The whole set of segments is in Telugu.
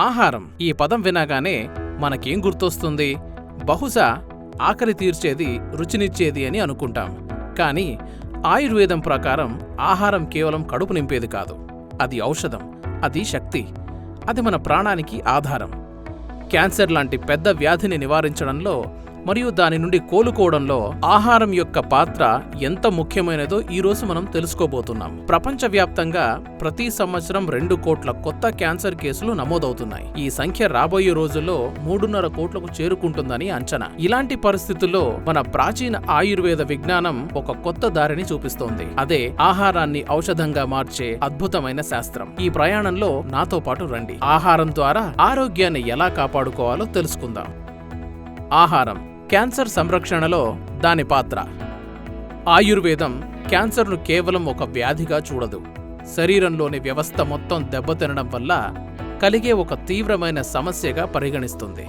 ఆహారం ఈ పదం వినగానే మనకేం గుర్తొస్తుంది? బహుశా ఆకలి తీర్చేది, రుచినిచ్చేది అని అనుకుంటాం. కానీ ఆయుర్వేదం ప్రకారం ఆహారం కేవలం కడుపు నింపేది కాదు. అది ఔషధం, అది శక్తి, అది మన ప్రాణానికి ఆధారం. క్యాన్సర్ లాంటి పెద్ద వ్యాధిని నివారించడంలో మరియు దాని నుండి కోలుకోవడంలో ఆహారం యొక్క పాత్ర ఎంత ముఖ్యమైనదో ఈరోజు మనం తెలుసుకోబోతున్నాం. ప్రపంచవ్యాప్తంగా ప్రతి సంవత్సరం 2 కోట్ల కొత్త క్యాన్సర్ కేసులు నమోదవుతున్నాయి. ఈ సంఖ్య రాబోయే రోజుల్లో 3.5 కోట్లకు చేరుకుంటుందని అంచనా. ఇలాంటి పరిస్థితుల్లో మన ప్రాచీన ఆయుర్వేద విజ్ఞానం ఒక కొత్త దారిని చూపిస్తోంది. అదే ఆహారాన్ని ఔషధంగా మార్చే అద్భుతమైన శాస్త్రం. ఈ ప్రయాణంలో నాతో పాటు రండి. ఆహారం ద్వారా ఆరోగ్యాన్ని ఎలా కాపాడుకోవాలో తెలుసుకుందాం. ఆహారం క్యాన్సర్ సంరక్షణలో దాని పాత్ర. ఆయుర్వేదం క్యాన్సర్ను కేవలం ఒక వ్యాధిగా చూడదు. శరీరంలోని వ్యవస్థ మొత్తం దెబ్బతినడం వల్ల కలిగే ఒక తీవ్రమైన సమస్యగా పరిగణిస్తుంది.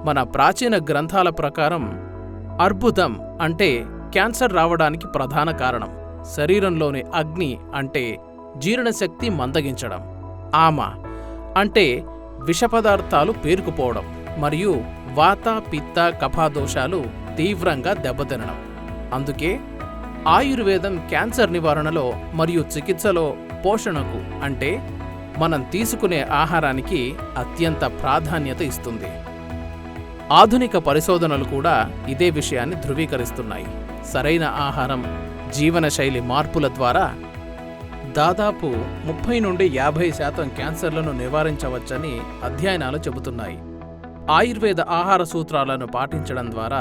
మన ప్రాచీన గ్రంథాల ప్రకారం అర్బుదం అంటే క్యాన్సర్ రావడానికి ప్రధాన కారణం. శరీరంలోని అగ్ని అంటే జీర్ణశక్తి మందగించడం. ఆమ అంటే విషపదార్థాలు పేరుకుపోవడం. మరియు వాత, పిత్త, కఫదోషాలు తీవ్రంగా దెబ్బతినడం. అందుకే ఆయుర్వేదం క్యాన్సర్ నివారణలో మరియు చికిత్సలో పోషణకు అంటే మనం తీసుకునే ఆహారానికి అత్యంత ప్రాధాన్యత ఇస్తుంది. ఆధునిక పరిశోధనలు కూడా ఇదే విషయాన్ని ధృవీకరిస్తున్నాయి. సరైన ఆహారం, జీవనశైలి మార్పుల ద్వారా దాదాపు 30 నుండి 50% క్యాన్సర్లను నివారించవచ్చని అధ్యయనాలు చెబుతున్నాయి. ఆయుర్వేద ఆహార సూత్రాలను పాటించడం ద్వారా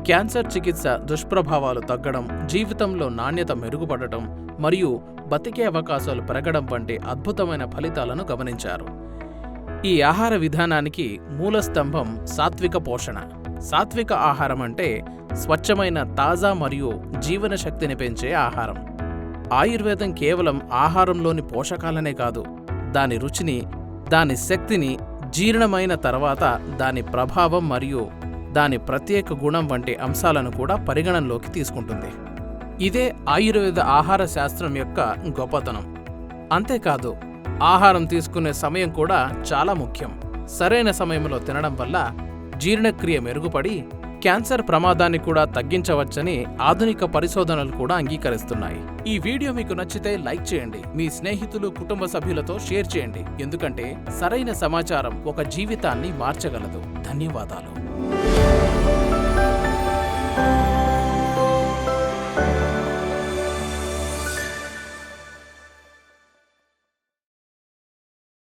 క్యాన్సర్ చికిత్స దుష్ప్రభావాలు తగ్గడం, జీవితంలో నాణ్యత మెరుగుపడటం మరియు బతికే అవకాశాలు పెరగడం వంటి అద్భుతమైన ఫలితాలను గమనించారు. ఈ ఆహార విధానానికి మూలస్తంభం సాత్విక పోషణ. సాత్విక ఆహారం అంటే స్వచ్ఛమైన, తాజా మరియు జీవనశక్తిని పెంచే ఆహారం. ఆయుర్వేదం కేవలం ఆహారంలోని పోషకాలనే కాదు, దాని రుచిని, దాని శక్తిని, జీర్ణమైన తర్వాత దాని ప్రభావం మరియు దాని ప్రత్యేక గుణం వంటి అంశాలను కూడా పరిగణనలోకి తీసుకుంటుంది. ఇదే ఆయుర్వేద ఆహార శాస్త్రం యొక్క గొప్పతనం. అంతేకాదు, ఆహారం తీసుకునే సమయం కూడా చాలా ముఖ్యం. సరైన సమయంలో తినడం వల్ల జీర్ణక్రియ మెరుగుపడి క్యాన్సర్ ప్రమాదాన్ని కూడా తగ్గించవచ్చని ఆధునిక పరిశోధనలు కూడా అంగీకరిస్తున్నాయి. ఈ వీడియో మీకు నచ్చితే లైక్ చేయండి. మీ స్నేహితులు, కుటుంబ సభ్యులతో షేర్ చేయండి. ఎందుకంటే సరైన సమాచారం ఒక జీవితాన్ని మార్చగలదు. ధన్యవాదాలు.